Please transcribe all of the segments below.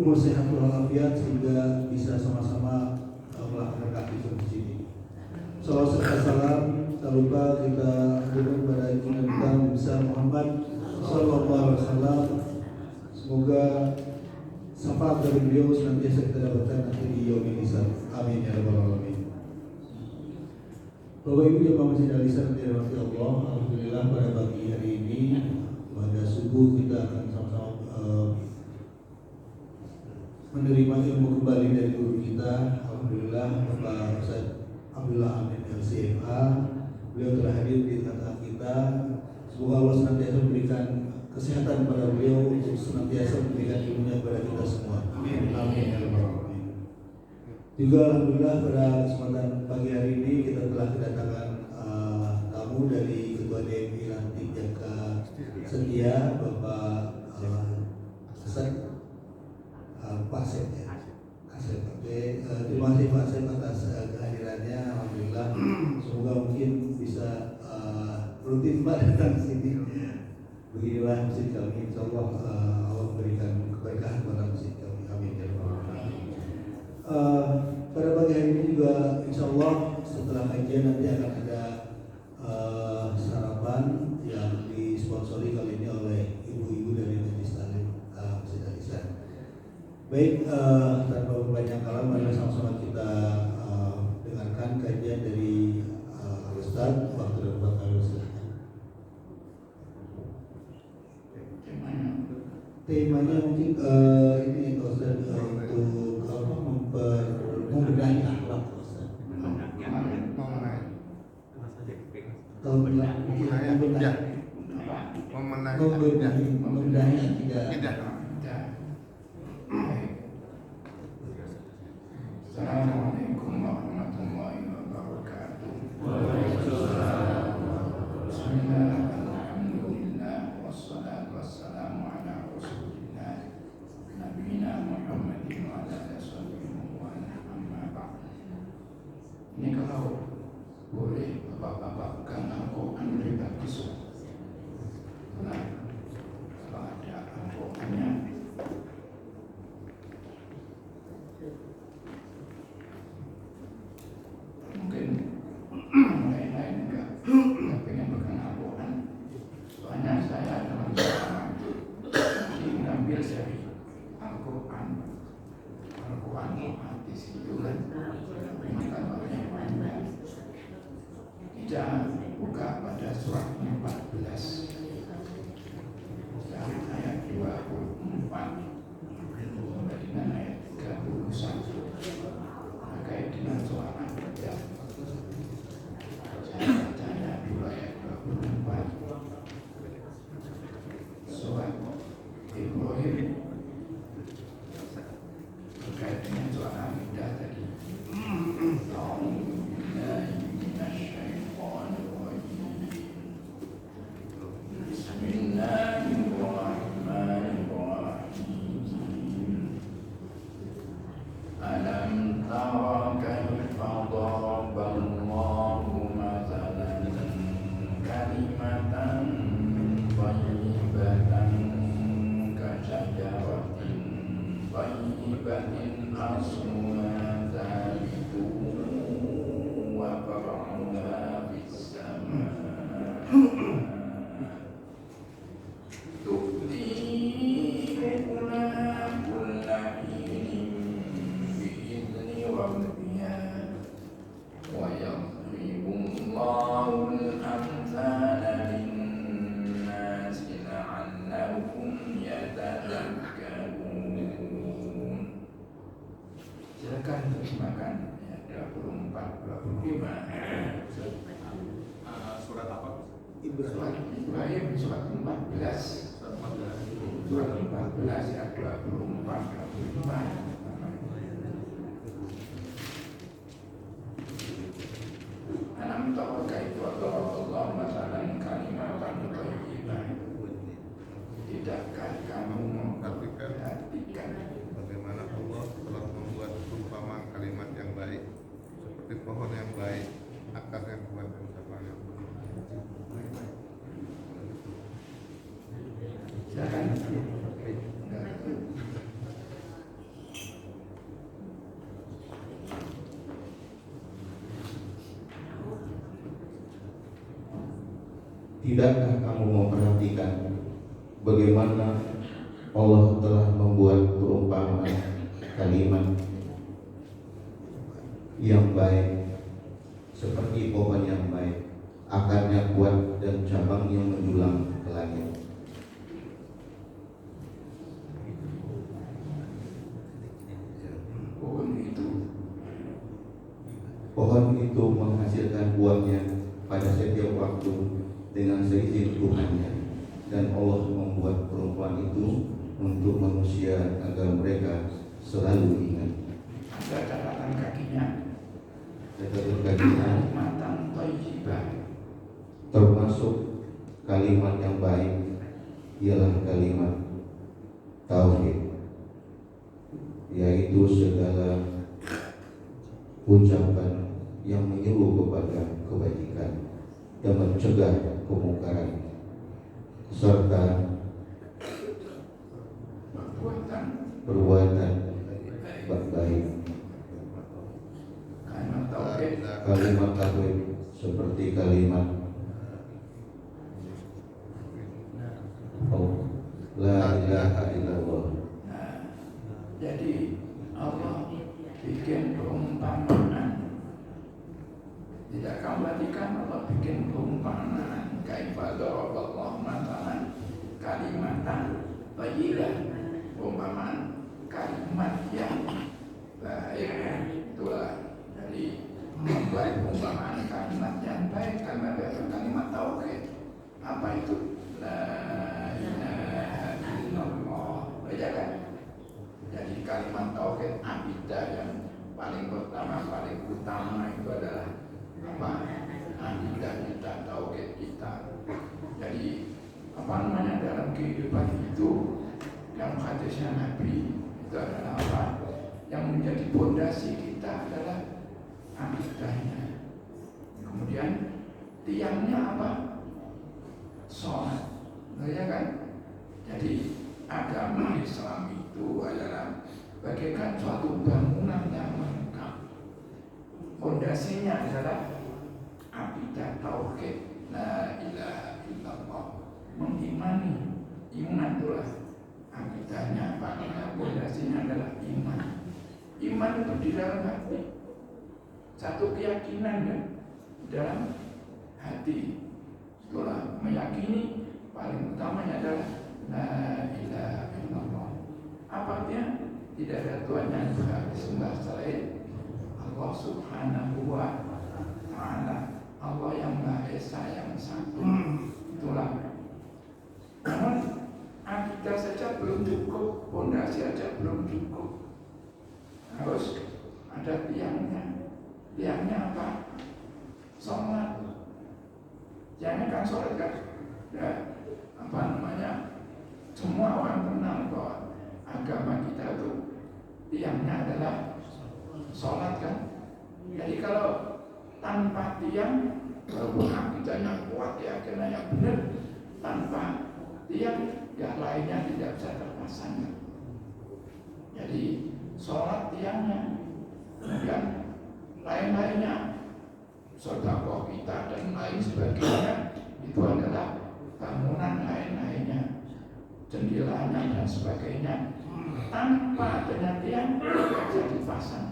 umur sehat walafiat sehingga bisa sama-sama melakukan aktivitas ini. Salawat serta salam tak lupa kita berikan kepada junjungan kita Nabi besar Muhammad Sallallahu Alaihi Wasallam. Semoga syafaat dari beliau senantiasa kita dapatkan nanti di yaumil hisab. Amin ya rabbal alamin. Bapak Ibu jemaah masjid Al-Ihsan yang dirahmati Allah, alhamdulillah pada pagi hari ini pada subuh kita akan sama-sama menerima ilmu kembali dari guru kita. Alhamdulillah Bapak Ustaz Abdullah Amin LCMA, beliau telah hadir di tengah kita. Semoga Allah senantiasa memberikan kesehatan kepada beliau untuk senantiasa memberikan ilmunya kepada kita semua. Amin. Amin. Juga alhamdulillah pada kesempatan pagi hari ini kita telah kedatangan tamu dari Ketua DMI Lantik Jaka Setia, Bapak Hasan Pak Asep ya. Asep. Oke, terima kasih Pak Asep atas kehadirannya. Alhamdulillah. Semoga mungkin bisa rutin Pak datang sini. Beginilah masjid kami. Insyaallah Allah memberikan keberkahan kepada masjid kami. Amin ya rabbal alamin. Pada pagi hari ini juga insyaallah setelah kajian nanti akan ada sarapan yang disponsori kali ini oleh ibu-ibu dari Majelis Taklim Masjid Al-Ihsan. Baik, tanpa berbanyak kalam, mari sama-sama kita dengarkan kajian dari Ustaz. Waktu dan tempat kami silakan. Temanya mungkin ini Ustaz untuk membenahi akhlak Ustaz. Membenahi akidah. Assalamualaikum warahmatullahi wabarakatuh. Bismillahirrahmanirrahim. Wassalatu wassalamu ala Rasulillah Nabiyina Muhammadin wa ala alihi wa amma ba'd. Ini kalau boleh Bapak-bapak pegang Al-Quran lebih bagus. Nah, kalau ada Al-Qurannya mungkin lain-lain enggak pengen pegang Al-Quran. Soalnya saya dalam selama mengambil dari Al-Quran hadis itu kan maka banyak kita buka pada surat 14 dari ayat 24 sampai dengan ayat 31 terkait dengan soal akidah. Saya baca dulu ayat 24 surat Ibrahim terkait dengan soal akidah tadi. Silakan terjemahkan ya 24 25. Surat apa? Ibrahim surat 14. Surat 14 ya 24 25. Alam tara kaifa darallahu masalan kalimatan thayyibah. Tidakkah kamu memperhatikan Bagaimana Allah telah membuat umpama kalimat yang baik seperti pohon yang baik, akar yang kuat dan cabang yang penuh. Silakan. Tidakkah kamu memperhatikan bagaimana Allah telah membuat perumpamaan kalimat yang baik seperti pohon yang baik, akarnya kuat dan cabangnya menjulang ke langit. Pohon itu menghasilkan buahnya pada setiap waktu dengan seizin Tuhannya, dan Allah membuat perumpamaan itu untuk manusia agar mereka selalu ingat. Ada catatan kakinya. Catatan kakinya Kalimatan thayyibah. Termasuk kalimat yang baik ialah kalimat tauhid, yaitu segala ucapan yang menyuruh kepada kebajikan dan mencegah kemungkaran, serta perbuatan baik. Kalimat tauhid seperti kalimat La ilaha illallah. Jadi Allah bikin perumpamaan. Tidak kamu perhatikan Allah bikin perumpamaan. Kaifa daraballahu mathalan kalimatan thayyibah. Perumpamaan kalimat yang baik. Itulah jadi membuat perumpamaan kalimat yang baik karena kalimat tauhid. Apa itu? La ilaha illallah. Baca kan? Jadi kalimat tauhid akidah yang paling pertama, paling utama itu adalah apa? Akidah kita, tauhid kita. Jadi apa namanya dalam kehidupan itu yang hadisnya Nabi itu adalah apa? Yang menjadi pondasi kita adalah akidahnya. Kemudian tiangnya apa? Sholat. Ya kan? Jadi agama Islam itu adalah bagaikan suatu bangunan yang lengkap. Pondasinya adalah akidah tauhid, la ilaha illallah, mengimani. Iman itulah akidahnya, maknanya pondasinya adalah iman. Iman itu di dalam hati, satu keyakinan ya, di dalam hati. Itulah meyakini paling utamanya adalah la ilaha illallah. Apa artinya? Tidak ada Tuhan yang berhak disembah selain Allah Subhanahu wa Ta'ala. Allah yang Maha Esa, yang satu. Itulah. Namun akidah saja belum cukup, pondasi saja belum cukup. Harus ada tiangnya. Tiangnya apa? Sholat. Tiangnya kan sholat kan? Ya, apa namanya? Semua orang kenal bahwa agama kita itu tiangnya adalah sholat kan. Jadi kalau tanpa tiang, walaupun akidahnya kuat, keyakinannya benar, tanpa tiang, yang lainnya tidak bisa terpasang. Jadi sholat tiangnya, kemudian lain-lainnya, sedekah kita dan lain sebagainya, itu adalah bangunan lain-lainnya, jendelanya dan sebagainya. Tanpa adanya tiang tidak bisa dipasang.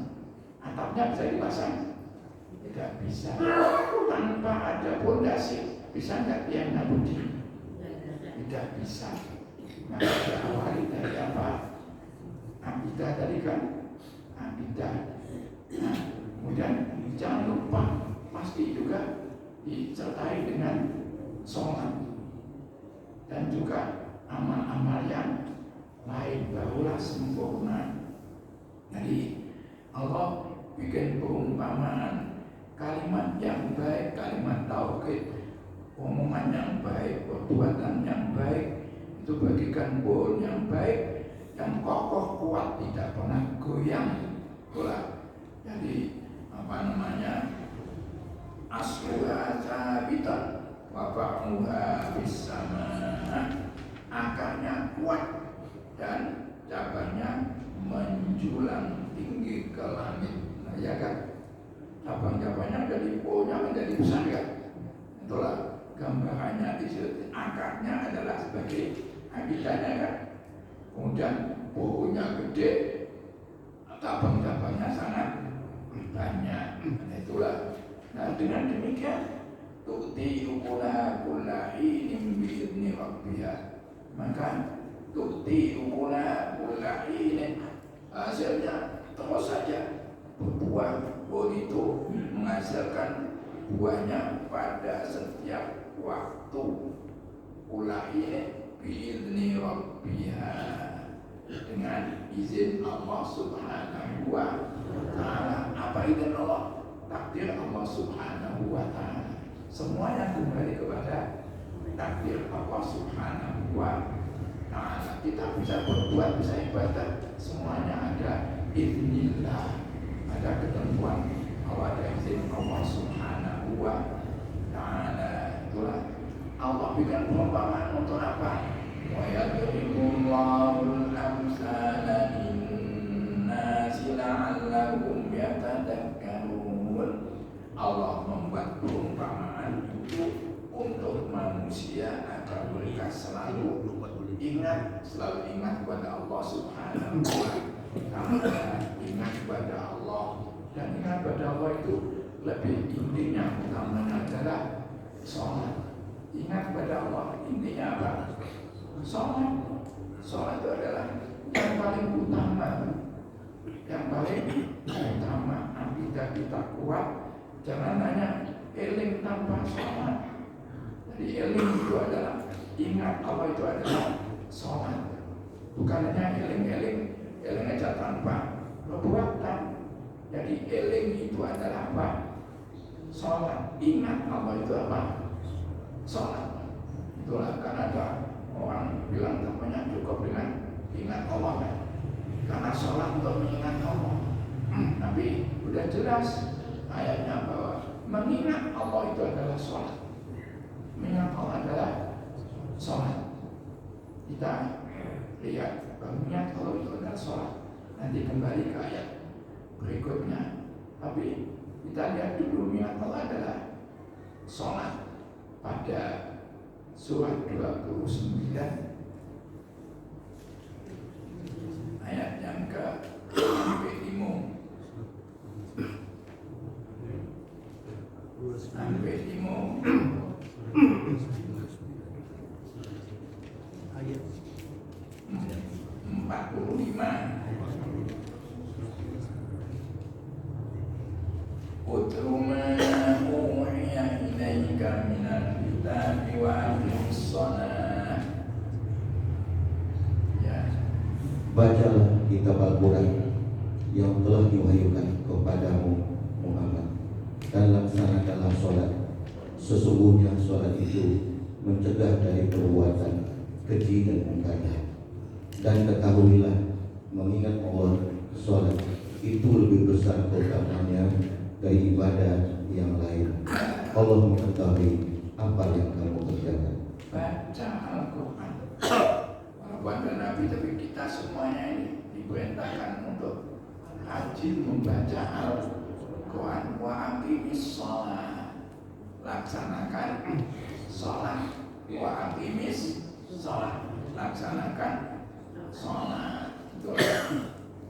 Atapnya bisa dipasang? Tidak bisa. Tanpa ada pondasi, bisa nggak tiangnya berdiri? Tidak bisa. Maka diawali dari apa? Akidah tadi kan? Akidah. Nah, kemudian jangan lupa pasti juga disertai dengan sholat dan juga amal-amal yang lain, barulah sempurna. Jadi Allah bikin perumpamaan kalimat yang baik, kalimat tauhid, omongan yang baik, perbuatan yang baik, itu bagikan pohon yang baik, yang kokoh kuat, tidak pernah goyang. Itulah. Jadi apa namanya? Asluha sabitan wa ba'uha bis sama. Akarnya kuat dan cabangnya menjulang tinggi ke langit. Nah, ya kan? Cabang-cabangnya dari pohonnya menjadi besar kan? Itulah gambarannya di situ, akarnya adalah sebagai ibadahnya kan. Kemudian pohonnya gede, cabang-cabangnya sangat banyak. Itulah. Nah, dengan demikian tu'ti ukulaha kulla hinin bi'idni rabbiha, maka tu'ti ukulaha kulla hinin, hasilnya terus saja berbuah. Pohon itu menghasilkan buahnya pada setiap waktu. Kulla hinin bi'idni rabbiha, dengan izin Allah Subhanahu wa ta'ala. Apa izin Allah? Takdir Allah Subhanahu wa ta'ala. Semuanya kembali kepada takdir Allah Subhanahu wa ta'ala. Kita bisa berbuat, bisa ibadah, semuanya ada iznillah, ada ketentuan Allah, ada izin Allah Subhanahu wa ta'ala. Itulah Allah berikan perumpamaan untuk apa? Wa yadribullahu al-amsala lin-nasi la'allahum yatadakkarun. Allah membuat perumpamaan itu untuk manusia agar mereka selalu ingat kepada Allah Subhanahu wa ta'ala. Ingat kepada Allah, dan ingat kepada Allah itu lebih intinya, utamanya adalah sholat. Ingat kepada Allah intinya apa? Sholat. Sholat itu adalah yang paling utama, yang paling utama. Akidah kita kuat. Jangan hanya eling tanpa sholat. Jadi eling itu adalah ingat Allah, itu adalah sholat. Bukan hanya eling aja tanpa perbuatan. Jadi eling itu adalah apa? Sholat. Ingat Allah itu apa? Sholat. Itulah karena ada orang bilang namanya cukup dengan ingat Allah kan? Karena sholat untuk mengingat Allah. Tapi udah jelas ayatnya bahwa mengingat Allah itu adalah sholat. Mengingat Allah adalah sholat. Kita lihat bahwa mengingat Allah itu adalah sholat. Nanti kembali ke ayat berikutnya. Tapi kita lihat dulu mengingat Allah adalah sholat. Pada surat 29 ayat yang ke-5 sampai 5 ayat 45. Utlu ma uhiya ilaika minal kitabi wa aqimus shalah. Ya. Bacalah kitab Al-Quran yang telah diwahyukan kepadamu Muhammad, dan laksanakanlah sholat. Sesungguhnya sholat itu mencegah dari perbuatan keji dan mungkarnya. Dan ketahuilah, mengingat Allah, sholat itu lebih besar keutamanya dari ibadah yang lain. Allah mengetahui apa yang kamu kerjakan. Baca Al-Quran. Walaupun Nabi, tapi kita semuanya ini diperintahkan untuk rajin membaca Al-Quran. Wa aqimis shalah, laksanakan sholat. Wa aqimis shalah, laksanakan sholat.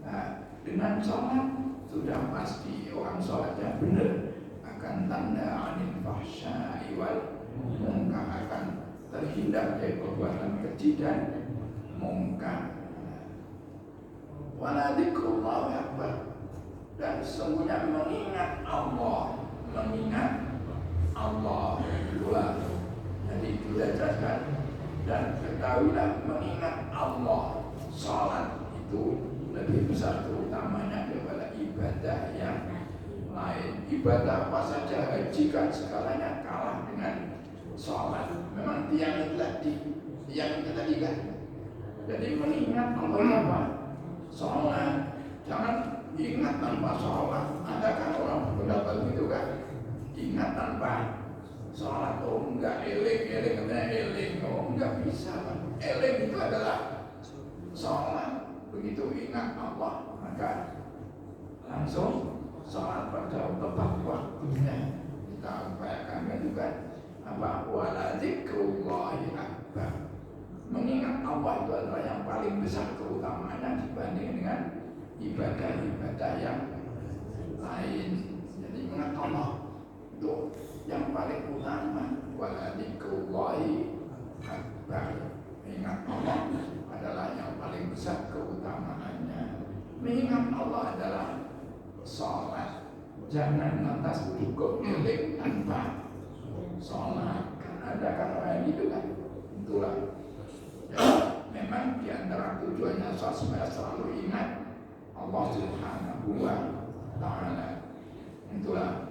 Nah, dengan sholat sudah pasti orang sholatnya benar akan tanda anil fahsya'i wal munkar, akan terhindar dari perbuatan keji dan munkar. Wa dzikrullah akbar, dan sesungguhnya mengingat Allah itulah. Jadi itu diajarkan, dan ketahuilah mengingat Allah, sholat itu lebih besar keutamanya daripada ibadah yang lain. Ibadah apa saja, haji kan skalanya kalah dengan sholat. Memang tiang itu tadi kan. Jadi mengingat Allah apa? Sholat. Jangan ingat tanpa sholat. Ada kan orang berpendapat begitu kan? Ingat tanpa sholat. Oh enggak, eling, oh enggak bisa kan? Eling itu adalah sholat. Begitu ingat Allah, maka langsung sholat pada tepat waktunya. Kita upayakan juga apa wala dzikrullahi akbar. Mengingat Allah itu adalah yang paling besar keutamaannya dibanding dengan ibadah-ibadah yang lain. Jadi mengingat Allah itu yang paling utama. Wala dzikrullahi akbar. Mengingat Allah adalah yang paling besar keutamaannya. Mengingat Allah adalah sholat. Jangan lantas cukup milik tanpa sholat. Ada kan orang gitu kan. Itulah. Ya, memang diantara tujuannya sholat supaya selalu ingat Allah Subhanahu wa Ta'ala. Itulah.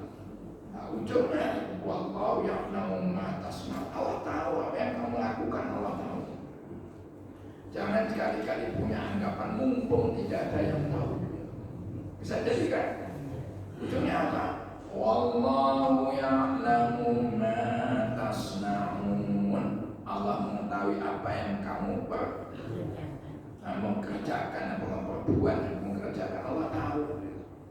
Nah, ujungnya wallahu ya'lamu ma tasna'. Allah tahu apa yang kamu lakukan, Allah tahu. Jangan sekali-kali punya anggapan mumpung tidak ada yang tahu. Bisa jadi kan? Ujungnya apa? Wallahu ya'lamu ma tasna'un. Allah mengetahui apa yang kamu kerjakan, apa perbuat yang kamu kerjakan. Allah tahu.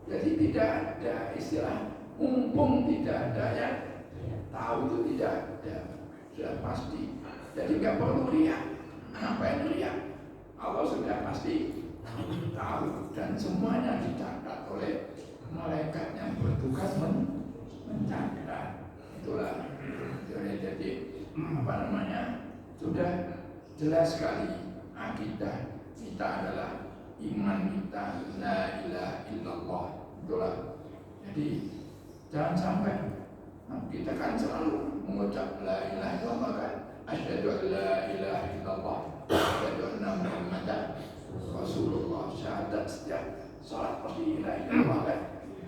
Jadi tidak ada istilah mumpung tidak ada yang tahu, itu tidak ada. Sudah pasti. Jadi nggak perlu riak. Ngapain riak? Allah sudah pasti tahu dan semuanya dicatat oleh malaikat yang bertugas mencatat. Itulah. Jadi apa namanya? Sudah jelas sekali akidah kita adalah iman kita la ilaha illallah. Itulah. Jadi jangan sampai kita kan selalu mengucap la ilaha illallah kan. Asyhadu an la ilaha illallah wa asyhadu anna Muhammadan Rasulullah. Syahadat setiap salat pasti la ilaha illallah kan.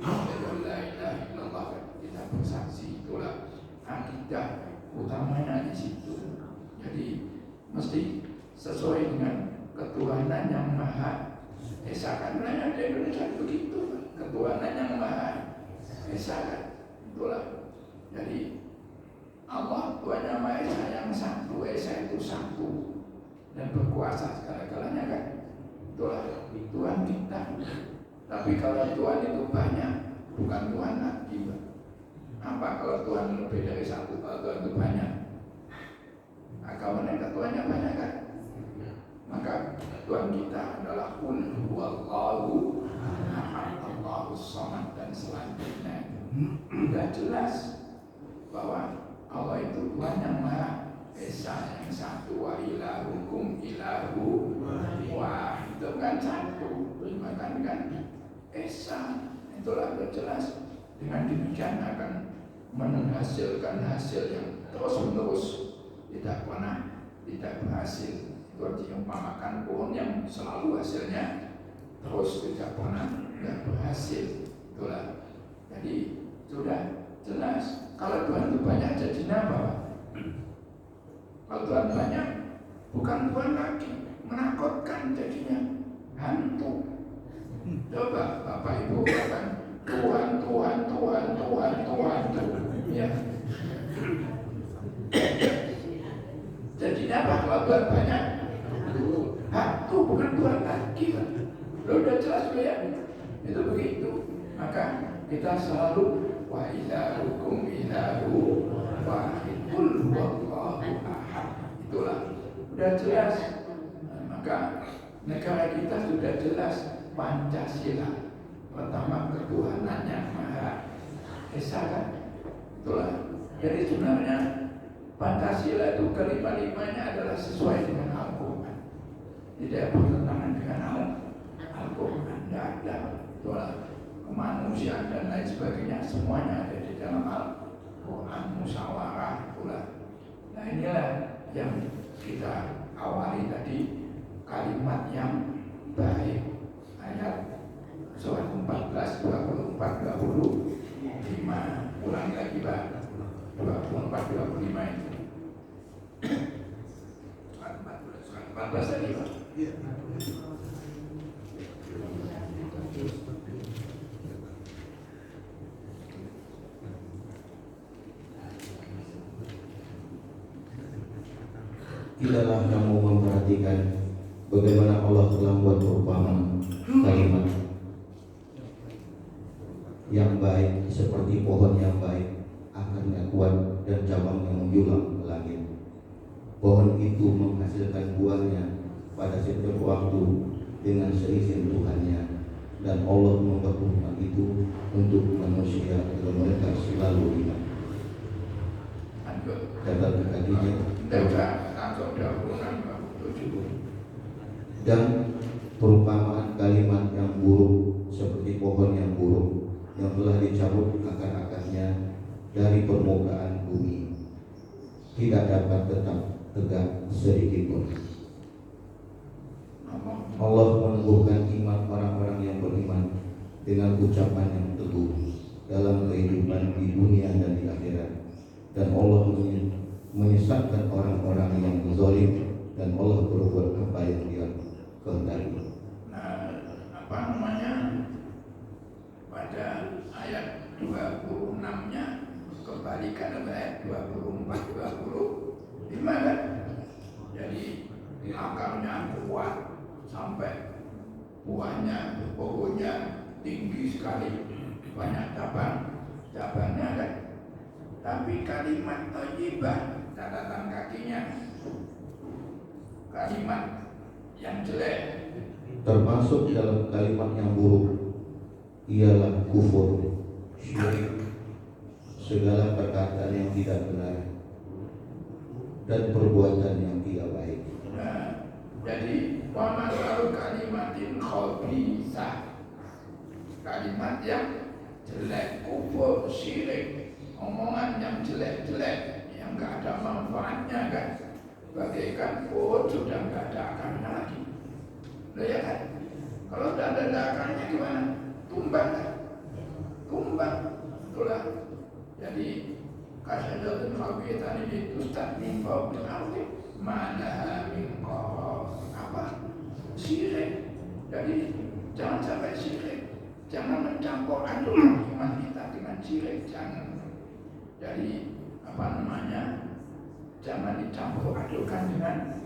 Asyhadu an la ilaha illallah kan. Kita bersaksi. Itulah akidah utamanya di situ. Jadi mesti sesuai dengan ketuhanan yang Maha Esa kan. Ada di Indonesia begitu, ketuhanan yang Maha Esa kan. Itulah. Jadi Allah Tuhan yang Maha Esa yang satu, Esa itu satu dan berkuasa segala-galanya kan. Itulah Tuhan kita. Tapi kalau Tuhan itu banyak, bukan Tuhan lagi. Apa kalau Tuhan lebih dari satu? Kalau Tuhan itu banyak, agamanya ketuanya banyak kan. Maka Tuhan kita adalah Qul huwallahu ahad, Allahus samad dan selanjutnya. Sudah jelas bahwa Allah itu Tuhan yang Maha Esa, yang satu. Wa ilahukum ilahu wahid, itu kan satu, bahkan kan Esa. Itulah sudah jelas. Dengan demikian akan menghasilkan hasil yang terus menerus, tidak pernah tidak berhasil. Itu diumpamakan pohon yang selalu hasilnya terus tidak pernah tidak berhasil. Itulah. Jadi sudah jelas. Kalau Tuhan itu banyak jadinya apa? Kalau Tuhan banyak, bukan Tuhan lagi, menakutkan jadinya, hantu. Coba Bapak Ibu katakan Tuhan, Tuhan, Tuhan, Tuhan, Tuhan, Tuhan. Ya. Jadinya apa kalau Tuhan banyak? Hantu, bukan Tuhan lagi. Lo udah jelas ya? Itu begitu. Maka kita selalu wa ilahukum ilahu wahid qul huwallahu ahad. Itulah sudah jelas. Maka negara kita sudah jelas Pancasila. Pertama ketuhanan yang Maha Esa kan. Itulah. Jadi sebenarnya Pancasila itu kelima-limanya adalah sesuai dengan Al-Quran. Tidak bertentangan dengan Al-Quran. Tidak ada. Itulah. Kemanusiaan dan lain sebagainya semuanya ada di dalam Al-Quran. Musyawarah pula. Nah inilah yang kita awali tadi, kalimat yang baik. Ayat surat 14, 24, 25. Ulangi lagi Pak. 24, 25 itu. Surat 14 tadi Pak. Tidaklah kamu memperhatikan bagaimana Allah telah membuat perumpamaan kalimat yang baik seperti pohon yang baik akarnya kuat dan cabangnya menjulang ke langit. Pohon itu menghasilkan buahnya pada setiap waktu dengan seizin Tuhannya, dan Allah membuat rumah itu untuk manusia agar mereka selalu ingat. Catatan kakinya. Dan perumpamaan kalimat yang buruk seperti pohon yang buruk yang telah dicabut akar-akarnya dari permukaan bumi, tidak dapat tetap tegak sedikit pun. Allah meneguhkan iman orang-orang yang beriman dengan ucapan yang teguh dalam kehidupan di dunia dan di akhirat, dan Allah menyesatkan orang-orang yang zalim, dan Allah berbuat apa yang Dia kehendaki. Pada ayat 26-nya kembalikan ayat 24-25 kan? Jadi akarnya kuat sampai buahnya, pohonnya tinggi sekali, banyak cabangnya kan. Tapi kalimat thayyibah, catatan kakinya, kalimat yang jelek, termasuk dalam kalimat yang buruk ialah kufur, syirik, segala perkataan yang tidak benar, dan perbuatan yang tidak baik. Nah, jadi wa masalu kalimatin khabisah, kalimat yang jelek, kufur, syirik, omongan yang jelek-jelek yang gak ada manfaatnya kan, bagaikan pohon sudah gak ada akarnya lagi. Loh ya kan? Kalau tidak ada akarnya gimana? Tumbang kan? Tumbang. Itulah. Jadi kasyadatul khabithah itu start min fawqil ardi mana min qarab. Apa? Syirik. Jadi jangan sampai syirik. Jangan mencampur adukan iman kita dengan syirik. Jangan. Jadi jangan dicampur adukan dengan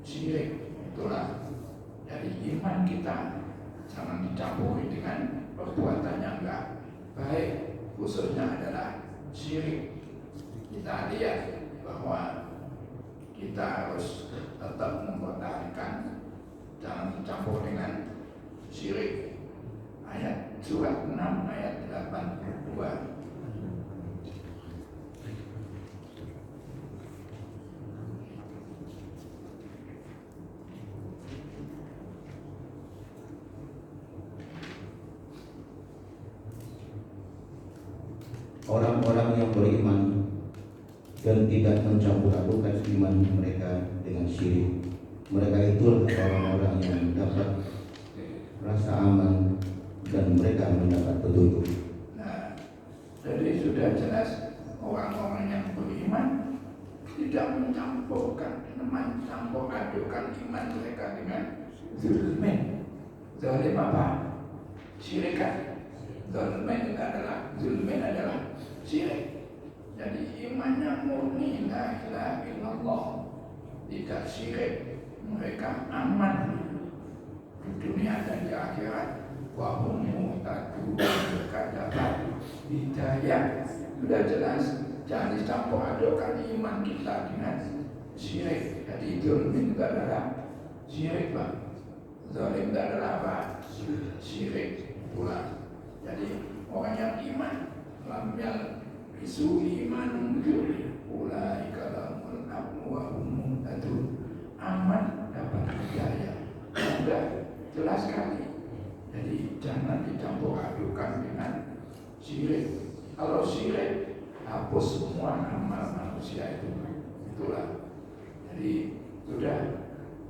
syirik. Itulah. Jadi iman kita jangan dicampuri dengan perbuatan yang enggak baik, khususnya adalah syirik. Kita lihat bahwa kita harus tetap mempertahankan, jangan dicampur dengan syirik. Ayat surat 6 ayat 82. Orang-orang yang beriman dan tidak mencampur adukan iman mereka dengan syirik, mereka itulah orang-orang yang mendapat rasa aman dan mereka mendapat petunjuk. Nah, jadi sudah jelas orang-orang yang beriman tidak mencampur adukan iman mereka dengan zulmin. Zalim apa? Syirik kan? Zulmin adalah syirik. Jadi imannya murni la ilaha illallah, tidak syirik, mereka aman di dunia dan di akhirat. Wa hum muhtadun, mereka dapat hidayah. Sudah jelas, jangan dicampur adukan iman kita dengan syirik. Jadi zulmin itu adalah syirik, Pak. Zalim itu adalah apa? Syirik pula. Jadi orang yang iman, lam isu iman ulaika lahumul amnu wa hum muhtadun, aman dapat hidayah. Sudah jelas sekali. Jadi jangan dicampur adukan dengan syirik. Kalau syirik, hapus semua amal manusia itu. Itulah. Jadi sudah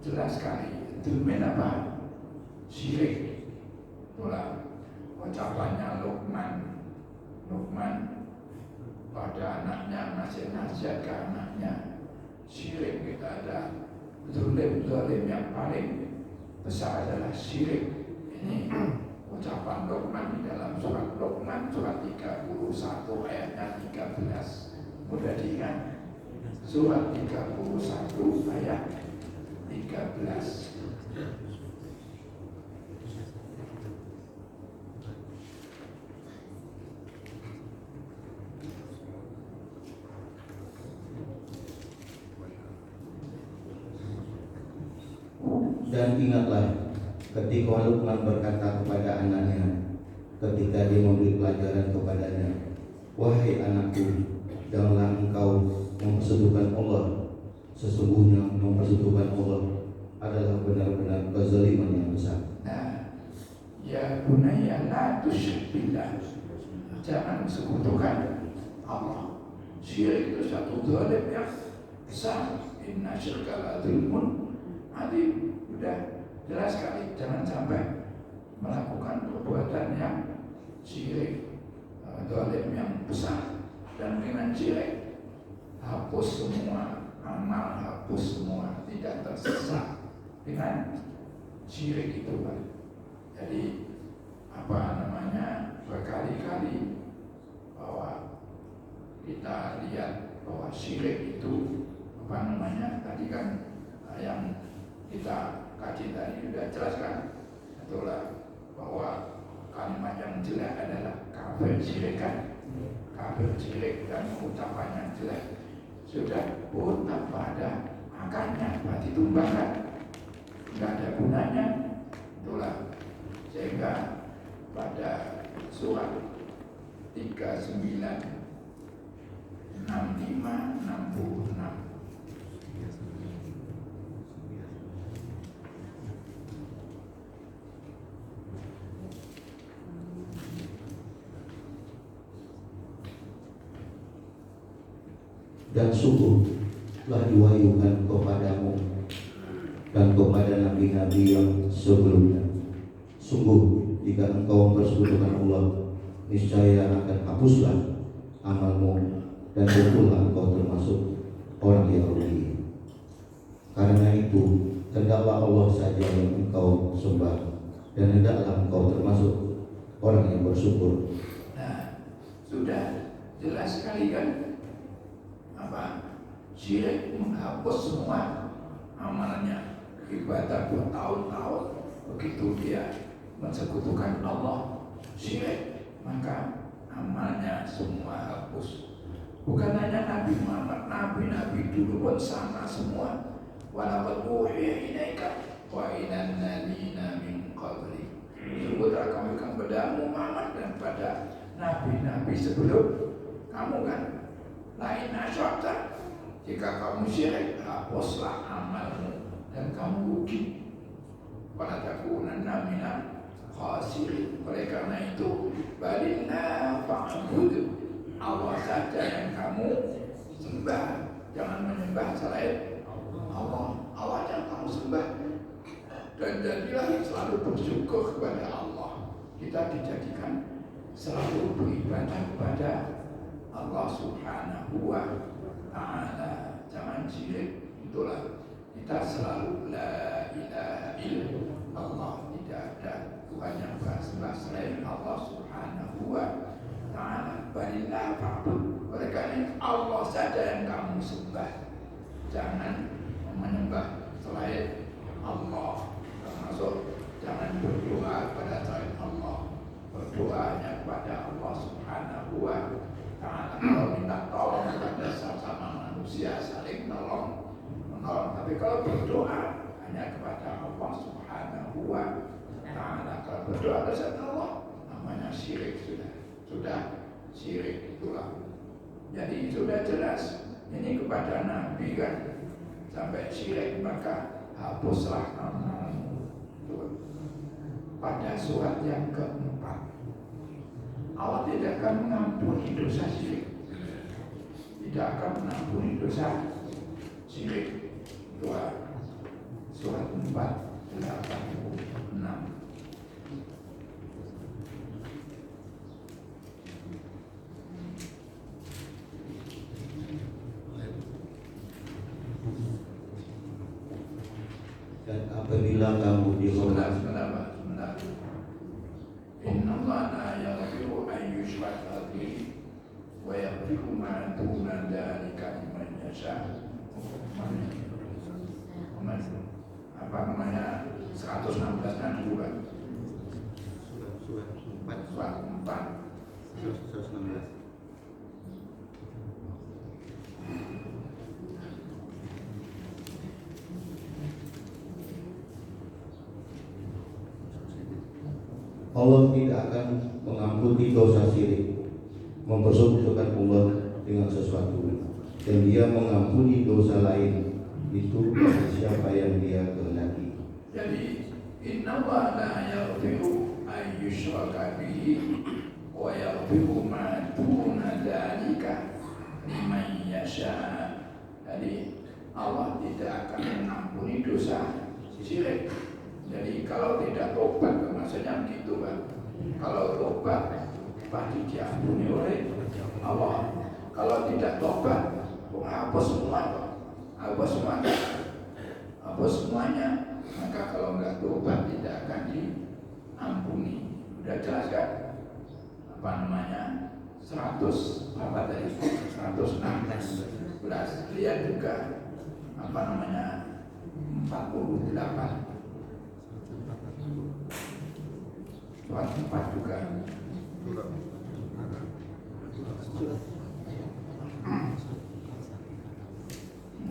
jelas sekali. Zulmin apa? Syirik. Itulah ucapannya Luqman pada anaknya, masih nasihat ke anaknya. Syirik kita ada zalim yang paling besar adalah syirik. Ini ucapan Luqman di dalam surat Luqman surat 31 ayatnya 13. Mudah diingat. Surat 31 ayat 13. Dan ingatlah ketika Luqman berkata kepada anaknya ketika dia memberi pelajaran kepadanya, wahai anakku, janganlah engkau mempersekutukan Allah. Sesungguhnya mempersekutukan Allah adalah benar-benar kezaliman yang besar. Nah, ya bunayya la tusyrik billah. Jangan sekutukan Allah. Syirik itu satu zalim yang besar. Inna syirka la dzulmun adzim. Sudah jelas sekali, jangan sampai melakukan perbuatan yang syirik, zalim yang besar. Dan dengan syirik hapus semua amal, hapus semua, tidak tersesat dengan syirik itu, Pak. Jadi berkali-kali bahwa kita lihat bahwa syirik itu tadi kan yang kita kaji tadi sudah jelaskan, itulah bahwa kalimat yang jelek adalah kafir syirikan, kafir syirik dan ucapannya jelek. Sudah pun tanpa ada akarnya, berarti tumbangkan, nggak ada gunanya. Itulah sehingga pada surat 39, 65, 66 dan sungguh telah diwahyukan kepadamu dan kepada nabi-nabi yang sebelumnya. Sungguh jika engkau mempersekutukan Allah, niscaya akan hapuslah amalmu dan tentulah engkau termasuk orang yang rugi. Karena itu hendaklah Allah saja yang engkau sembah dan hendaklah engkau termasuk orang yang bersyukur. Nah, sudah jelas sekali kan syirik menghapus semua amalnya, ibadah bertahun-tahun. Begitu dia mensekutukan Allah syirik, maka amalnya semua hapus. Bukan hanya Nabi Muhammad, nabi-nabi dulu pun sama semua. Walaqad uhiya ilaika wa ilan ladina min qabli. Sungguh telah kami berikan padamu Muhammad dan pada nabi-nabi sebelum kamu kan. Lain asyrakta, jika kamu syirik, hapuslah amalmu dan kamu rugi. Wala takunanna minal khasirin. Oleh karena itu, balillah fa'budu, Allah saja yang kamu sembah, jangan menyembah selain Allah. Allah yang kamu sembah. Dan jadilah selalu bersyukur kepada Allah. Kita dijadikan selalu beribadah kepada Allah Subhanahu wa ta'ala. Jangan syirik. Itulah kita selalu la ilaha illallah, tidak ada Tuhan yang bersembah selain Allah Subhanahu wa ta'ala. Balillah fa'bud. Oleh karena Allah saja yang kamu sembah, jangan menyembah selain Allah. Termasuk jangan berdoa pada selain Allah, berdoanya kepada Allah Subhanahu wa ta'ala. Kalau minta tolong kepada sesama manusia, saling menolong. Tapi kalau berdoa hanya kepada Allah Subhanahu wa ta'ala, kalau berdoa kepada Allah, namanya syirik. Sudah syirik itulah. Jadi sudah jelas ini kepada Nabi kan, sampai syirik maka hapuslah amalmu. Pada surat yang keempat, Allah tidak akan mengampuni dosa syirik, tidak akan mengampuni dosa syirik. Surat 4, 86. Dan apabila kamu dihormati, sebentar. Inna Allah la yaghfiru an yushraka bihi wa yaghfiru ma duna dzalika liman yasha. Apa namanya 116 kan bukan? Surat 4. 116. Allah tidak akan mengampuni dosa syirik, mempersekutukan Allah dengan sesuatu, dan Dia mengampuni dosa lain itu bagi siapa yang Dia kehendaki. Jadi inna wa la yaghfiru an yushraka bihi wa yaghfiru ma duna dzalika liman yasha. Jadi Allah tidak akan mengampuni dosa syirik. Jadi kalau tidak tobat, maksudnya begitu kan. Kalau tobat pasti diampuni oleh Allah. Kalau tidak tobat, hapus semua, hapus semuanya, hapus semuanya. Maka kalau nggak tobat tidak akan diampuni. Udah jelas kan? Apa namanya? 100 apa tadi? 116. Lihat juga apa namanya? 48. 4 juga. Surat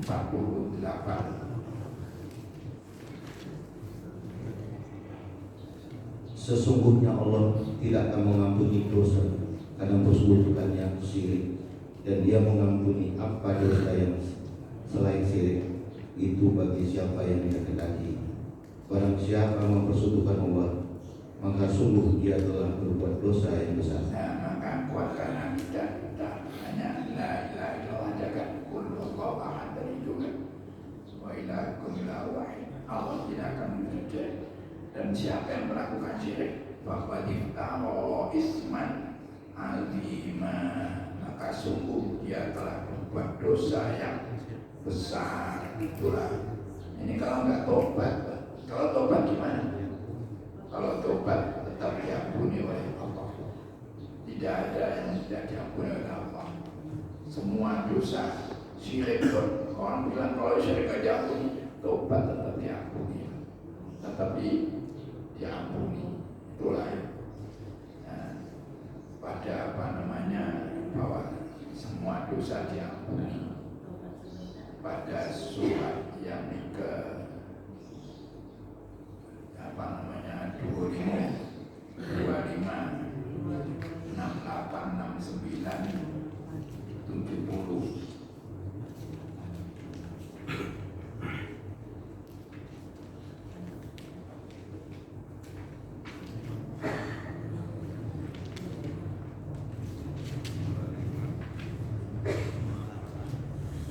48. Sesungguhnya Allah tidak akan mengampuni dosa karena persekutukannya syirik, dan Dia mengampuni apa dosa yang selain syirik itu bagi siapa yang Dia kehendaki. Barang siapa mempersekutukan Allah, maka sungguh dia telah berbuat dosa yang besar. Nah, maka kuatkanlah kita hanya la ilaha illallah, jaga kulullah ahad, dari itu kan wa ilahakum ilah wahid. Allah tidak akan menjadi. Dan siapa yang melakukan syirik faqad iftara isman azima, maka sungguh dia telah berbuat dosa yang besar. Itulah ini kalau nggak tobat. Kalau tobat gimana? Kalau tobat tetap diampuni oleh Allah. Tidak ada yang tidak diampuni oleh Allah. Semua dosa syirik, orang bilang kalau syirik tidak diampuni, tobat tetap diampuni. Tetapi diampuni, itulah pada apa namanya, bahwa semua dosa diampuni. Pada surat yang ke apa namanya 25, 68, 69, 70.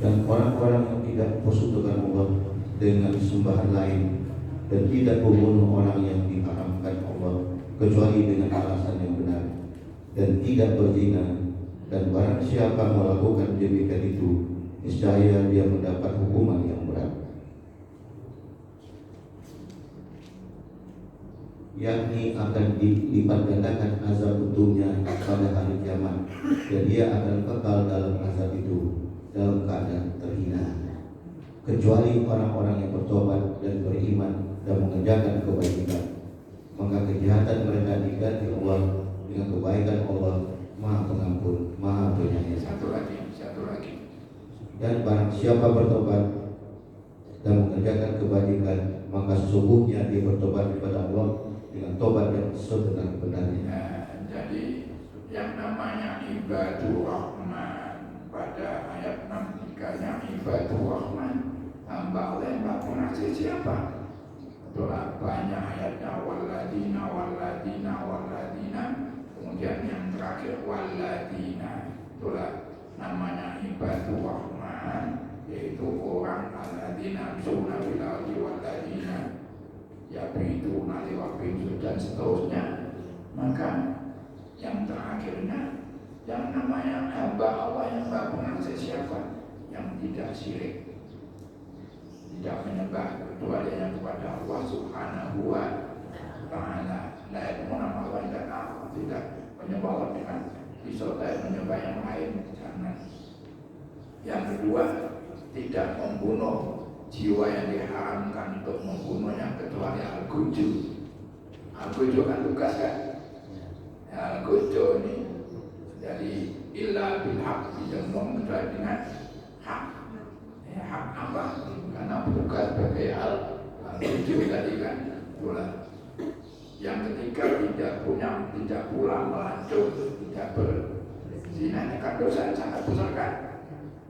Dan orang-orang yang tidak persekutukan Allah dengan sembahan lain, dan tidak membunuh orang yang diharamkan Allah kecuali dengan alasan yang benar, dan tidak berzina, dan barang siapa melakukan demikian itu, niscaya dia mendapat hukuman yang berat, yakni akan dilipat gandakan azab untuknya pada hari kiamat, dan dia akan kekal dalam azab itu dalam keadaan terhina, kecuali orang-orang yang bertobat dan beriman dan mengerjakan kebaikan, maka kejahatan mereka diganti Allah dengan kebaikan. Allah Maha Pengampun, Maha Penyayang. Satu lagi. Dan barang siapa bertobat dan mengerjakan kebajikan, maka sesungguhnya dia bertobat kepada Allah dengan tobat yang sebenar-benarnya. Nah, jadi yang namanya ibadur rahman pada ayat 63 yang ibadur rahman, hamba Allah yang pengasih siapa? Itulah banyak ayatnya, walladina, kemudian yang terakhir walladina. Itulah namanya ibadur rahman, yaitu orang alladina amsuna fil ardi walladina yabiduna liwabin dan seterusnya. Maka yang terakhirnya yang namanya hamba Allah yang tak pengasih siapa? Yang tidak syirik, tidak menyembah kecuali hanya kepada Allah Subhanahu wa Ta'ala. La yad'una Allah tidak menyembah dengan disertai menyembah yang lain. Jangan. Yang kedua, tidak membunuh jiwa yang diharamkan untuk membunuhnya kecuali al-guju. Al-guju kan tugas kan? Al-guju ini jadi illa bil haq, dijenong kecuali dengan hak. Hak apa? Karena bukan sebagai al-guju tadi kan. Itulah. Yang ketiga ketiga tidak pula melacur, tidak berzina. Ini kan dosa yang sangat besar kan?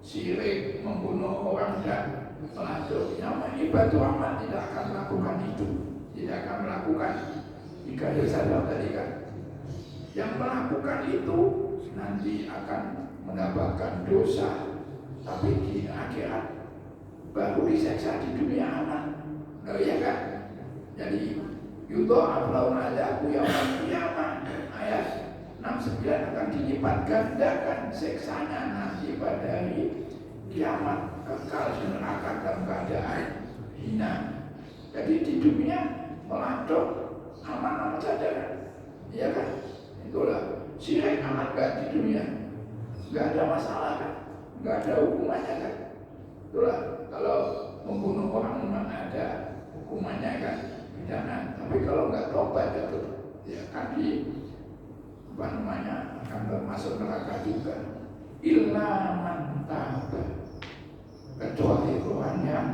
Syirik, membunuh orang dan melacur. Yang ibadah amat tidak akan melakukan itu, tidak akan melakukan tiga dosa tadi kan. Yang melakukan itu nanti akan mendapatkan dosa, tapi di akhirat baru diseksa di dunia aman. Oh iya kan? Jadi yudha'af lahum adzabu yaumil qiyamah, ayat 69 akan dilipat gandakan seksanya nanti pada hari kiamat, kekal di neraka dalam keadaan hina. Jadi di dunia melacur aman-aman saja kan? Iya kan? Itulah syirik aman gak di dunia? Gak ada masalah kan? Gak ada hukumannya kan? Itulah kalau membunuh orang memang ada hukumannya kan, pidana. Tapi kalau nggak tobat ya kan akan termasuk neraka juga. Illa man taba, kecuali orang yang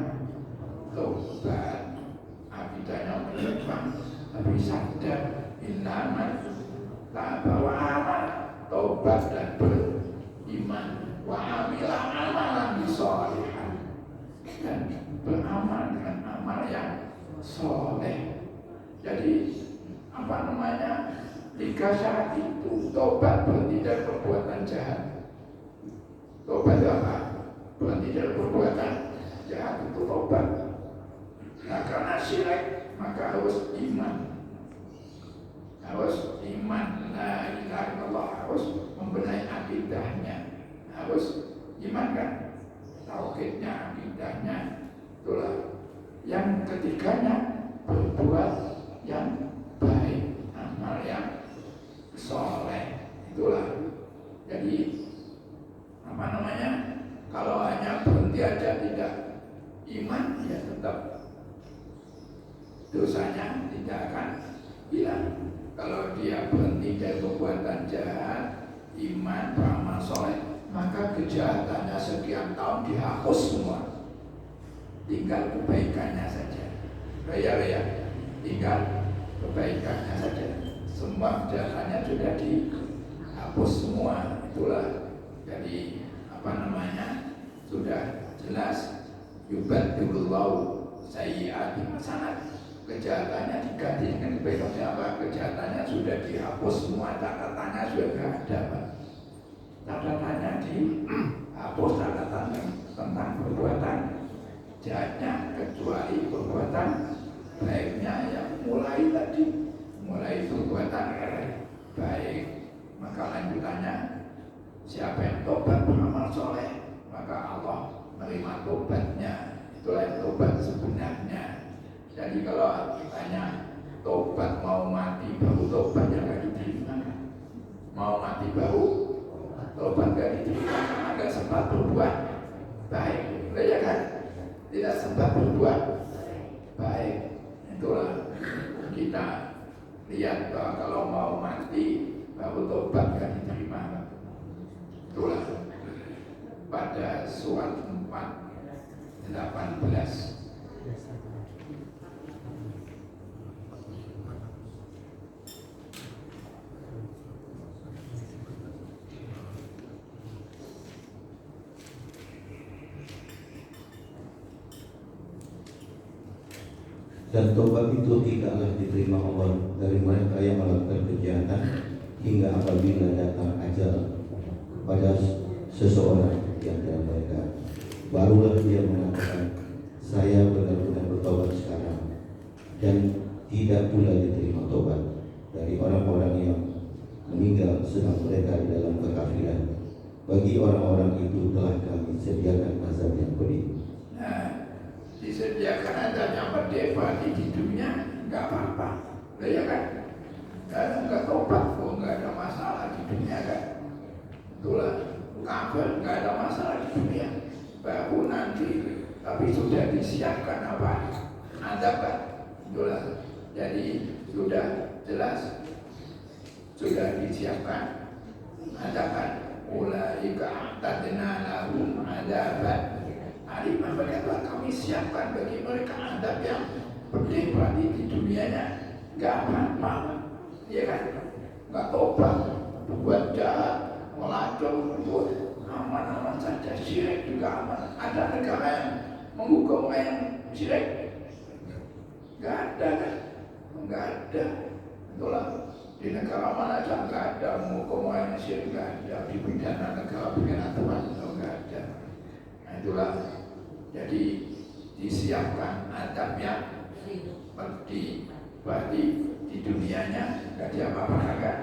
tobat, akidahnya menyimpang tapi sadar. Illa man taba wa amal, tobat dan beriman, wa amila amalan sholihan, dan beramal dengan amal yang soleh. Jadi tiga syarat itu: tobat, berhenti dari perbuatan jahat. Tobat itu apa? Berhenti dari perbuatan jahat, itu tobat. Nah, karena syirik maka harus iman. Harus iman, la ilaha illallah, harus membenahi akidahnya, harus iman kan, tauhidnya, akidahnya. Itulah. Yang ketiganya berbuat yang baik, amal yang soleh. Itulah. Jadi kalau hanya berhenti aja tidak iman, ya tetap dosanya tidak akan hilang. Kalau dia berhenti dari perbuatan jahat, iman, beramal soleh, maka kejahatannya sekian tahun dihapus semua. Tinggal kebaikannya saja. Ya, tinggal kebaikannya saja. Semua kejahatannya sudah dihapus semua. Itulah. Jadi sudah jelas yubaddilullahu sayyi'ati hasanat. Kejahatannya diganti dengan kebaikannya apa? Kejahatannya sudah dihapus semua, catatannya sudah tidak ada, Pak. Catatannya dihapus, catatan tentang perbuatan jahatnya, kecuali perbuatan baiknya yang mulai perbuatan baik. Maka lanjutannya, siapa yang tobat beramal soleh, maka Allah menerima tobatnya. Itulah tobat sebenarnya. Jadi kalau ditanya tobat mau mati baru tobat, yang gak diterima. Mau mati baru tobat gak diterima karena gak sempat berbuat baik. Ya kan? Tidak sempat berbuat baik. Itulah kita lihat bahwa kalau mau mati baru tobat gak diterima. Itulah pada surat 4:18. Dan tobat itu tidaklah diterima Allah dari mereka yang melakukan kejahatan hingga apabila datang ajal pada seseorang di antara mereka, barulah dia mengatakan, saya benar-benar bertobat sekarang. Dan tidak pula diterima tobat dari orang-orang yang meninggal sedang mereka di dalam kekafiran. Bagi orang-orang itu telah kami sediakan azab yang pedih. Disediakan adanya merdeka di dunia, nggak apa-apa, ya kan? Dan nggak tobat, nggak ada masalah di dunia kan? Itulah kafir, nggak ada masalah di dunia. Baru nanti, tapi sudah disiapkan apa? Adaban. Itulah. Jadi sudah jelas, sudah disiapkan adaban. Ulaika a'tadna lahum adaban. Alimah berkata, kami siapkan bagi mereka adab yang pedih. Berarti di dunianya gak apa-apa, ya kan? Nggak tobat, buat jahat, melacur, buat aman-aman saja, syirik juga aman. Ada negara yang menghukum yang syirik? Nggak ada kan? Nggak ada. Itulah di negara mana aja nggak ada menghukum yang syirik, nggak ada. Di pidana negara pidana Tuhan nggak ada. Nah itulah. Jadi disiapkan adabnya di dunianya nggak diapa-apakan kan?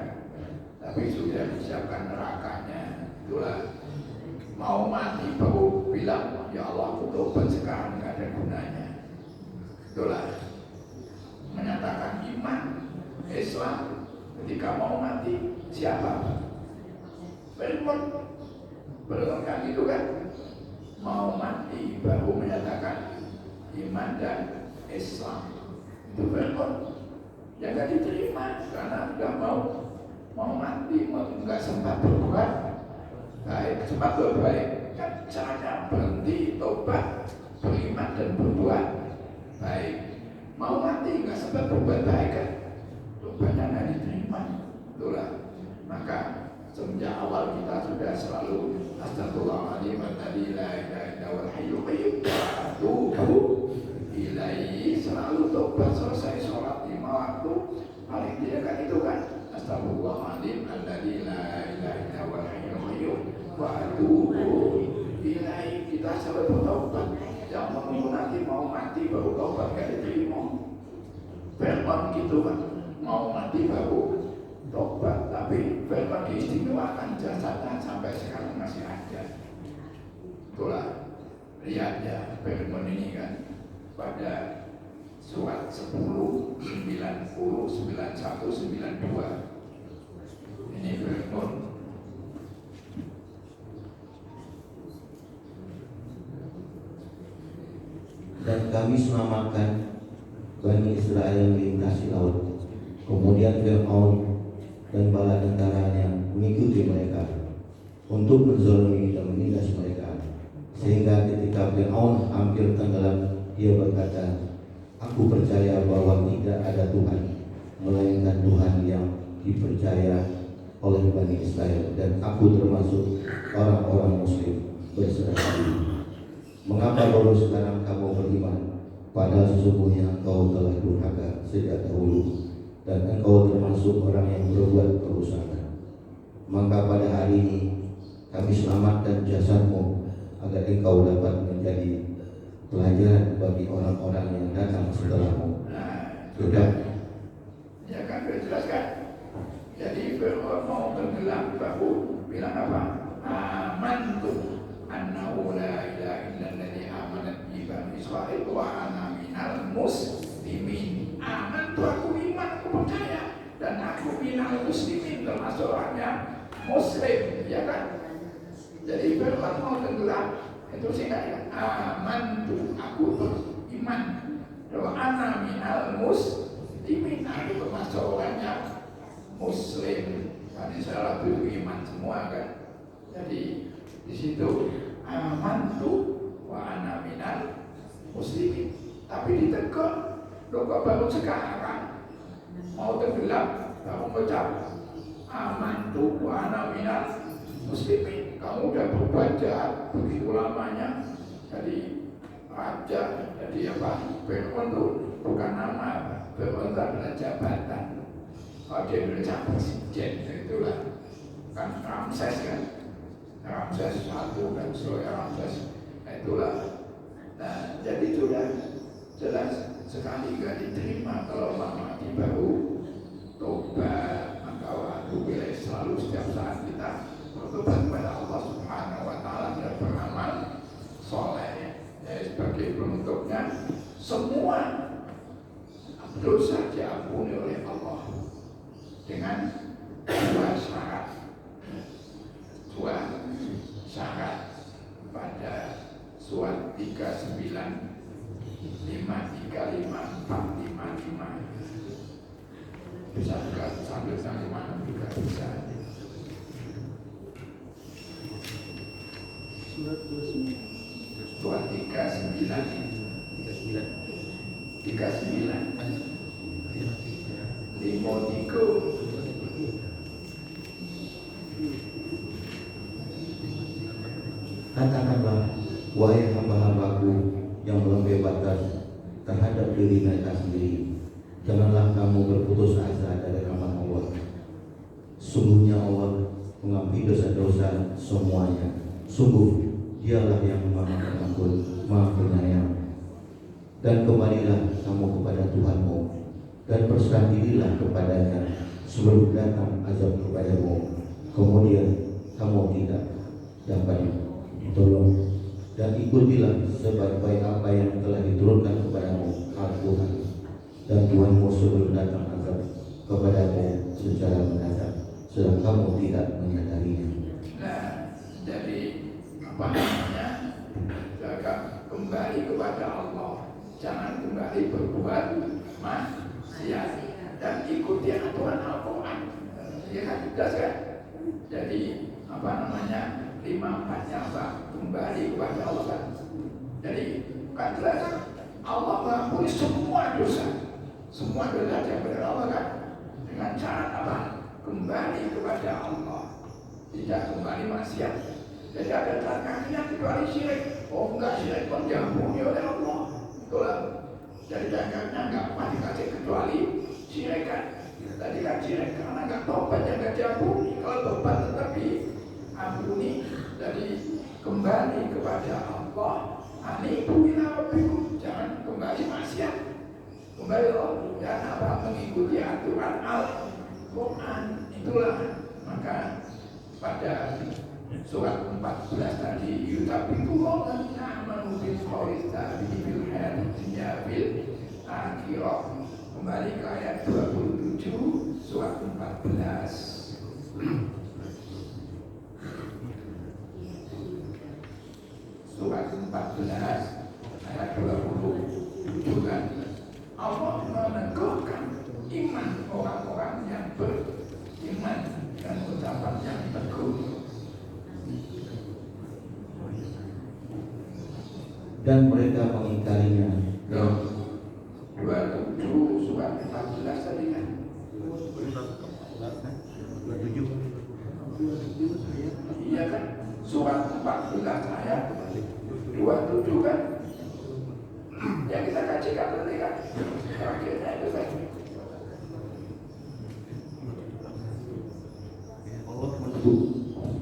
Tapi sudah disiapkan nerakanya. Itulah mau mati baru bilang ya Allah aku tobat sekarang nggak ada gunanya. Itulah menyatakan iman Islam ketika mau mati siapa? Belum kan gitu kan? Mau mati baru menyatakan iman dan Islam. Itu belum yang nggak diterima karena nggak mau mati, nggak sempat berbuat baik, sempat berbaik kan caranya berhenti tobat, beriman dan berbuat baik. Mau mati nggak sempat berbuat baik kan, tobatnya nggak diterima. Itulah maka semenjak awal kita sudah selalu astagfirullahaladzim alladzi la ilaha illa huwal hayyul qayyum wa atubu ilaihi, selalu tobat selesai sholat 5 waktu paling tidak kan itu kan astagfirullahaladzim alladzi la ilaha illa huwal hayyul qayyum wa atubu ilaihi. Kita selalu bertobat. Yang menunggu nanti mau mati baru tobat gak diterima. Firman gitu kan, mau mati baru tobat, tapi firman diistimewakan jasadnya sampai sekarang masih ada. Itulah lihat ya firman ini kan pada surat 10, 90, 91, 92. Ini firman. Dan kami selamatkan Bani Israel yang melintasi laut. Kemudian Fir'aun dan bala tentaranya mengikuti mereka untuk menzalimi dan menindas mereka, sehingga ketika Fir'aun hampir tenggelam, dia berkata, aku percaya bahwa tidak ada Tuhan melainkan Tuhan yang dipercaya oleh Bani Israel, dan aku termasuk orang-orang Muslim berserah diri. Mengapa baru sekarang kamu beriman, padahal sesungguhnya engkau telah durhaka sejak dahulu, dan engkau termasuk orang yang berbuat kerusakan. Maka pada hari ini kami selamatkan jasadmu agar engkau dapat menjadi pelajaran bagi orang-orang yang datang setelahmu. Nah, sudah. Ya kan sudah jelas kan? Jadi Fir'aun mau tenggelam baru bilang apa? Amantu annahu la ilaha illalladzi amanat bi bani Israil wa ana minal muslimin. Amantu, aku iman, aku percaya, dan aku minal muslimin, termasuk orangnya muslim, ya kan? Jadi Fir'aun mau tenggelam itu singkatnya amantu, aku beriman, wa ana minal muslimin, aku termasuk orangnya muslim. Bani Israil itu iman semua kan? Jadi di situ amantu wa ana minal muslimin, tapi ditegur. Loh kok baru sekarang mau tenggelam kamu ucap amantu wa ana minal muslimin? Kamu udah berbuat jahat begitu lamanya jadi raja, jadi apa? Fir'aun itu bukan nama, Fir'aun itu adalah jabatan. Kalau di Indonesia presiden, itulah kan Ramses kan, Ramses satu dan seluruh Ramses, itulah. Nah jadi sudah jelas sekali gak diterima kalau lama mati baru tobat. Maka waktu boleh selalu setiap saat kita bertobat kepada Allah Subhanahu wa Ta'ala dan beramal soleh, ya, sebagai bentuknya semua dosa diampuni oleh Allah dengan dua syarat pada surat 39, 5, 3, 5, 4, 5, 5. Bisa juga sambil mana juga bisa. Surat 39 Limoniku Katakanlah, wahai hamba-hambaku yang melampaui batas terhadap diri mereka sendiri, janganlah kamu berputus asa dari rahmat Allah. Sungguhnya Allah mengampuni dosa-dosa semuanya. Sungguh Dialah yang Maha Pengampun, Maha Penyayang. Dan kembalilah kamu kepada Tuhanmu, dan berserah dirilah kepadanya sebelum datang azab kepadamu, kemudian kamu tidak dapat tolong. Dan ikutilah sebaik-baik apa yang telah diturunkan kepadamu Al-Quran, dan Tuhanmu sebelum datang azab kepadamu secara mendadak, sedang kamu tidak menyadarinya. Nah, jadi apa namanya? Jaga kembali kepada Allah, jangan kembali berbuat maksiat dan ikuti aturan Al-Quran. Ya kan, jelas kan? Jadi apa namanya? 5-4-nya apa? Kembali kepada Allah kan? Jadi kan jelas Allah mengampuni semua dosa, semua dosa yang benar Allah kan? Dengan cara apa? Kembali kepada Allah, tidak kembali maksiat. Jadi ada transaksinya kecuali syirik. Oh enggak, syirik pun diampuni oleh Allah. Itulah. Jadi transaksinya enggak pasti dikasih kecuali syirik kan. Tadi kan syirik karena enggak tobat yang enggak diampuni. Kalau tobat tetap diampuni. Jadi kembali kepada Allah. Anibu ila rabbikum, jangan kembali maksiat. Kembali Allah dan apa mengikuti aturan Al-Quran. Itulah maka pada surat 14 tadi yutabiqullah amanu bil qawli tsabiqi bil hayatid bil akhirah. Kembali ke ayat 27 surat 14. Surat 14 ayat 27 kan Allah meneguhkan iman orang-orang yang beriman dan ucapan yang teguh. Dan mereka mengingkarinya. 27 surat 14 tadi kan. 27. Iya kan? Surat 14 ayat 27 kan? Yang kita kaji kan tadi kan? Terakhirnya itu kan.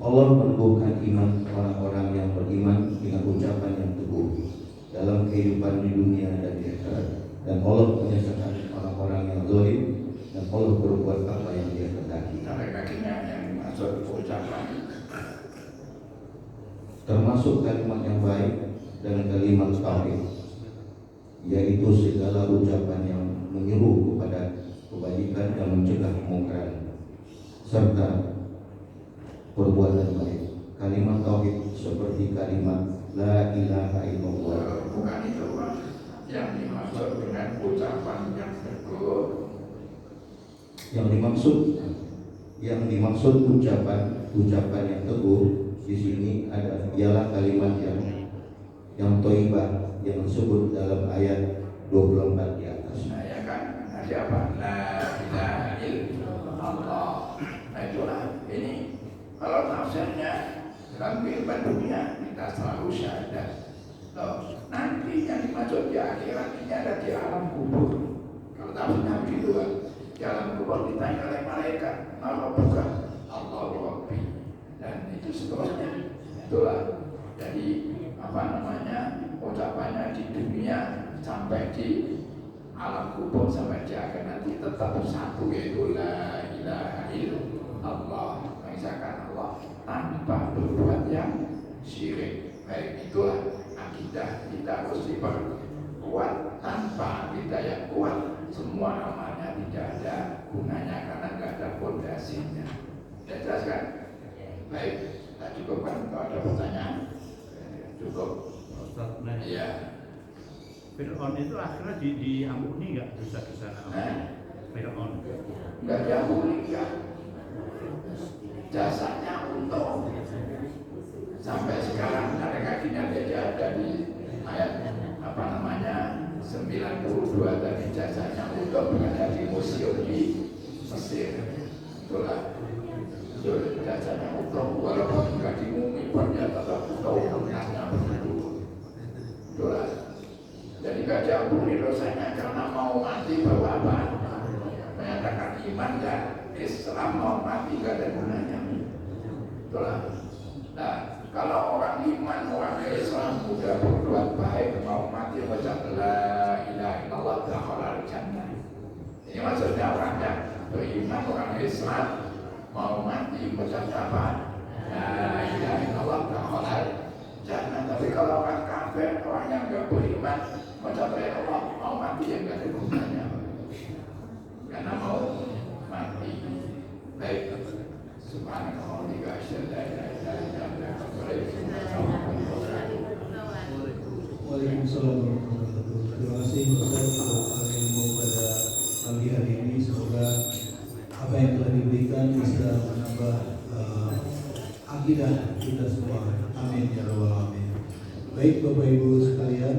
Allah meneguhkan iman orang-orang yang beriman dengan ucapan yang teguh dalam kehidupan di dunia dan di akhirat. Dan Allah menyesalkan orang-orang yang zalim, dan Allah berbuat apa yang Dia kehendaki. Sampai kakinya yang dimaksud ucapan. Termasuk kalimat yang baik dan kalimat tauhid, yaitu segala ucapan yang menyuruh kepada kebajikan dan mencegah kemungkaran, serta perbuatan baik. Kalimat tauhid seperti kalimat la ilaha illallah. Bukan itu Pak. Yang dimaksud dengan ucapan yang teguh. Yang dimaksud ucapan yang teguh di sini ialah kalimat yang thayyibah yang disebut dalam ayat 24 di atas. Nah ya kan, ada apa? La ilaha illallah. Nah itulah ini. Kalau tafsirnya dalam kehidupan dunia kita selalu syahadat. Nanti yang dimaksud di akhirat ini ada di alam kubur. Kalau tafsirnya begitu kan, di alam kubur ditanya oleh malaikat, apa bukan Allahu Rabbi, dan itu seterusnya. Itulah. Jadi apa namanya ucapannya di dunia sampai di alam kubur sampai di akhir nanti tetap satu, yaitu la ilaha illallah, mengisahkan Allah tanpa berbuat yang syirik. Baik, itulah akidah kita harus diperkuat. Tanpa akidah yang kuat, semua amalnya tidak ada gunanya karena tidak ada fondasinya. Saya jelaskan. Baik, kita cukupkan. Kalau ada pertanyaan, cukup. Iya. Fir'aun itu akhirnya diampuni nggak dosa-dosa Fir'aun? Nggak diampuni ya. Jasanya untuk sampai sekarang ada kakinya dia ada di ayat apa namanya 92 tadi, jasanya untuk berada di museum di Mesir. Itulah jasanya untuk walaupun nggak diumumkan ya tetap untuk iman dan Islam mau mati gak ada gunanya. Itulah. Nah, kalau orang iman, orang Islam udah berbuat baik, mau mati baca la ilaha illallah dakhala jannah. Ini maksudnya orang yang beriman, orang Islam mau mati baca apa? La ilaha illallah dakhala jannah. Tapi kalau orang kafir, orang yang enggak beriman, baca Allah mau mati yang enggak ada gunanya. Karena mau mati. Baik. Subhanallah, tiga syaitan Waalaikumsalam warahmatullahi wabarakatuh. Terima kasih Ustaz untuk ilmu pada pagi hari ini. Semoga apa yang telah diberikan bisa menambah akidah kita semua. Amin ya rabbal alamin. Baik Bapak Ibu sekalian,